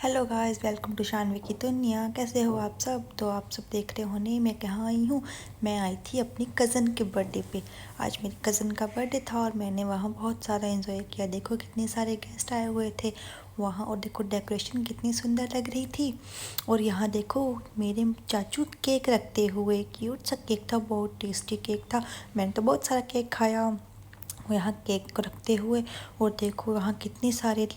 Hello guys, welcome to Shanvi की दुनिया। कैसे हो आप सब? तो आप सब देख रहे हो नहीं, मैं कहाँ आई हूँ। मैं आई थी अपनी कज़न के बर्थडे पे। आज मेरी कज़न का बर्थडे था और मैंने वहाँ बहुत सारा एंजॉय किया। देखो कितने सारे गेस्ट आए हुए थे वहाँ, और देखो डेकोरेशन कितनी सुंदर लग रही थी। और यहाँ देखो मेरे चाचू केक रखते हुए, क्यूट सा केक था, बहुत टेस्टी केक था। मैंने तो बहुत सारा केक खाया यहाँ केक को रखते हुए। और देखो यहाँ कितने सारे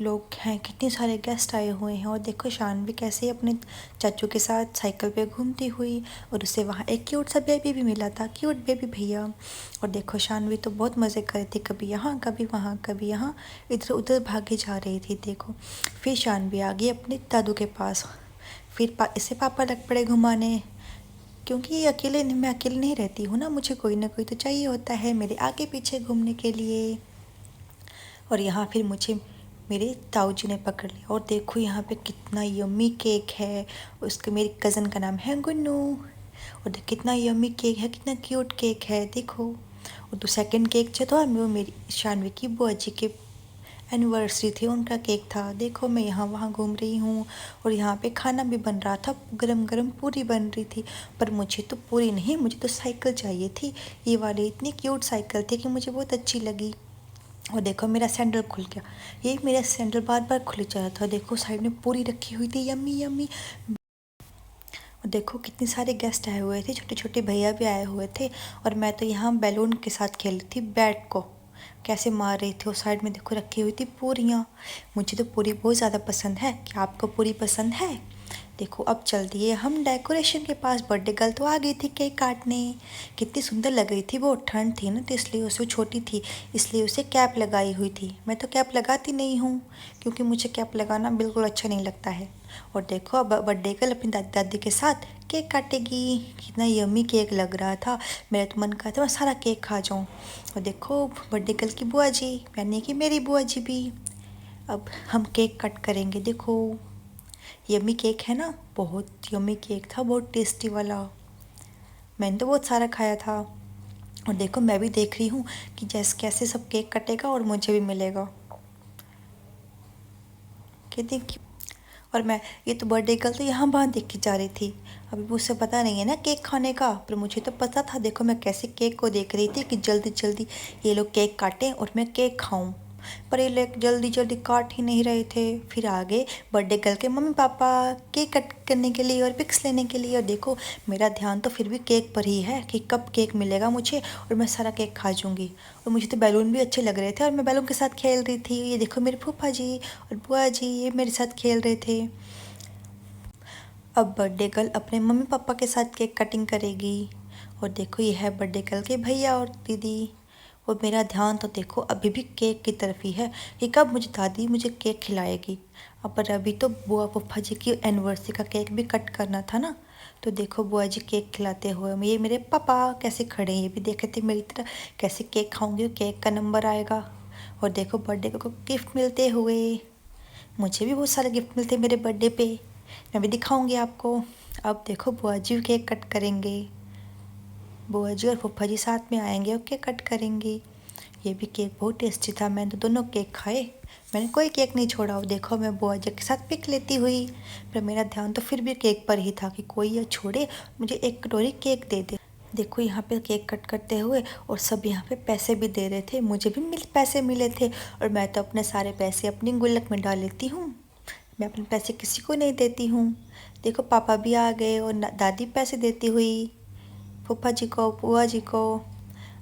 लोग हैं, कितने सारे गेस्ट आए हुए हैं। और देखो शानवी कैसे अपने चाचू के साथ साइकिल पे घूमती हुई, और उसे वहाँ एक क्यूट सा बेबी भी मिला था, क्यूट बेबी भैया। और देखो शानवी तो बहुत मज़े कर रही थी, कभी यहाँ कभी वहाँ कभी यहाँ, इधर उधर भागे जा रही थी। देखो फिर शानवी आ गई अपने दादू के पास। फिर इसे पापा लग पड़े घुमाने, क्योंकि मैं अकेले नहीं रहती हूँ ना, मुझे कोई ना कोई तो चाहिए होता है मेरे आगे पीछे घूमने के लिए। और यहाँ फिर मुझे मेरे ताऊ जी ने पकड़ लिया। और देखो यहाँ पे कितना यम्मी केक है। उसके मेरी कज़न का नाम है गुन्नू। और देख कितना यम्मी केक है, कितना क्यूट केक है देखो। और तो सेकंड केक जो था वो मेरी शानवी की बुआ जी के एनिवर्सरी थी, उनका केक था। देखो मैं यहाँ वहाँ घूम रही हूँ। और यहाँ पे खाना भी बन रहा था, गरम गरम पूरी बन रही थी। पर मुझे तो पूरी नहीं, मुझे तो साइकिल चाहिए थी। ये वाली इतनी क्यूट साइकिल थी कि मुझे बहुत अच्छी लगी। और देखो मेरा सैंडल खुल गया। ये मेरा सैंडल बार बार खुल जा रहा था। देखो साइड में पूरी रखी हुई थी, यम्मी यम्मी। और देखो कितने सारे गेस्ट आए हुए थे, छोटे छोटे भैया भी आए हुए थे। और मैं तो यहाँ बैलून के साथ खेल रही थी, बैट को कैसे मार रही थी। और साइड में देखो रखी हुई थी पूरियाँ। मुझे तो पूरी बहुत ज़्यादा पसंद है। क्या आपको पूरी पसंद है? देखो अब चल दिए हम डेकोरेशन के पास। बर्थडे गर्ल तो आ गई थी केक काटने। कितनी सुंदर लग रही थी वो। ठंड थी ना, तो इसलिए उसे छोटी थी, इसलिए उसे कैप लगाई हुई थी। मैं तो कैप लगाती नहीं हूँ, क्योंकि मुझे कैप लगाना बिल्कुल अच्छा नहीं लगता है। और देखो अब बर्थडे गर्ल अपनी दादी दादी के साथ केक काटेगी। कितना यम्मी केक लग रहा था। मेरा तो मन करता मैं सारा केक खा जाऊँ। और देखो बर्थडे गर्ल की बुआ जी, यानी कि मेरी बुआ जी भी। अब हम केक कट करेंगे। देखो यम्मी केक है ना, बहुत यम्मी केक था, बहुत टेस्टी वाला। मैंने तो बहुत सारा खाया था। और देखो मैं भी देख रही हूँ कि जैसे कैसे सब केक कटेगा और मुझे भी मिलेगा। कहती कि और मैं ये तो बर्थडे गर्ल तो यहाँ वहाँ देख के जा रही थी। अभी मुझसे पता नहीं है ना केक खाने का, पर मुझे तो पता था। देखो मैं कैसे केक को देख रही थी कि जल्दी जल्दी ये लोग केक काटें और मैं केक खाऊं। पर ये लोग जल्दी जल्दी काट ही नहीं रहे थे। फिर आगे बर्थडे गर्ल के मम्मी पापा केक कट करने के लिए और पिक्स लेने के लिए। और देखो मेरा ध्यान तो फिर भी केक पर ही है कि कब केक मिलेगा मुझे और मैं सारा केक खा जाऊँगी। और मुझे तो बैलून भी अच्छे लग रहे थे और मैं बैलून के साथ खेल रही थी। ये देखो मेरे फूफा जी और बुआ जी ये मेरे साथ खेल रहे थे। अब बर्थडे गर्ल अपने मम्मी पापा के साथ केक कटिंग करेगी। और देखो ये है बर्थडे गर्ल के भैया और दीदी। और मेरा ध्यान तो देखो अभी भी केक की तरफ ही है कि कब मुझे केक खिलाएगी। अब पर अभी तो बुआ फूफा जी की एनिवर्सरी का केक भी कट करना था ना। तो देखो बुआ जी केक खिलाते हुए, ये मेरे पापा कैसे खड़े हैं, ये भी देख रहे थे मेरी तरह कैसे केक खाऊंगी, केक का नंबर आएगा। और देखो बर्थडे को गिफ्ट मिलते हुए, मुझे भी बहुत सारे गिफ्ट मिलते मेरे बर्थडे पे, मैं भी दिखाऊंगी आपको। अब देखो बुआ जी केक कट करेंगे। बुआ जी और फूफा जी साथ में आएंगे और केक कट करेंगे। ये भी केक बहुत टेस्टी था, मैंने तो दोनों केक खाए, मैंने कोई केक नहीं छोड़ा। और देखो मैं बुआ जी के साथ पिक लेती हुई, पर मेरा ध्यान तो फिर भी केक पर ही था कि कोई ये छोड़े, मुझे एक कटोरी केक दे दे। देखो यहाँ पे केक कट करते हुए और सब यहाँ पे पैसे भी दे रहे थे, मुझे भी पैसे मिले थे। और मैं तो अपने सारे पैसे अपनी गुल्लक में डाल लेती हूँ, मैं अपने पैसे किसी को नहीं देती हूँ। देखो पापा भी आ गए और दादी पैसे देती हुई फूफा जी को, बुआ जी को।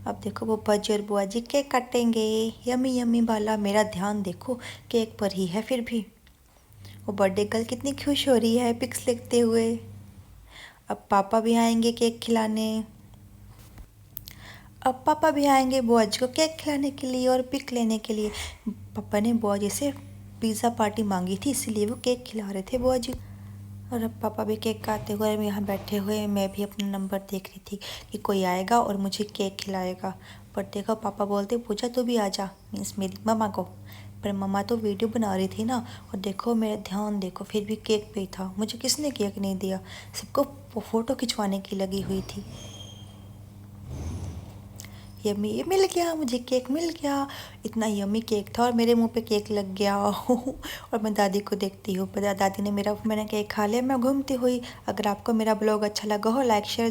अब देखो फूफा जी और बुआ जी केक काटेंगे, यम्मी यम्मी वाला। मेरा ध्यान देखो केक पर ही है फिर भी। वो बर्थडे गर्ल कितनी खुश हो रही है पिक्स लेते हुए। अब पापा भी आएंगे केक खिलाने। अब पापा भी आएंगे बुआ जी को केक खिलाने के लिए और पिक लेने के लिए। पापा ने बुआ जी से पिज़्ज़ा पार्टी मांगी थी, इसीलिए वो केक खिला रहे थे बुआ जी। और अब पापा भी केक खाते हुए, मैं यहाँ बैठे हुए मैं भी अपना नंबर देख रही थी कि कोई आएगा और मुझे केक खिलाएगा। पर देखो पापा बोलते पूजा तू भी आ जा, मीन्स मेरी मम्मा को। पर मम्मा तो वीडियो बना रही थी ना। और देखो मेरा ध्यान देखो फिर भी केक पे ही था, मुझे किसने केक नहीं दिया, सबको फ़ोटो खिंचवाने की लगी हुई थी। यम्मी, ये मिल गया, मुझे केक मिल गया। इतना यम्मी केक था और मेरे मुंह पे केक लग गया। और मैं दादी को देखती हूँ, दादी ने मैंने केक खा लिया। मैं घूमती हुई। अगर आपको मेरा ब्लॉग अच्छा लगा हो, लाइक शेयर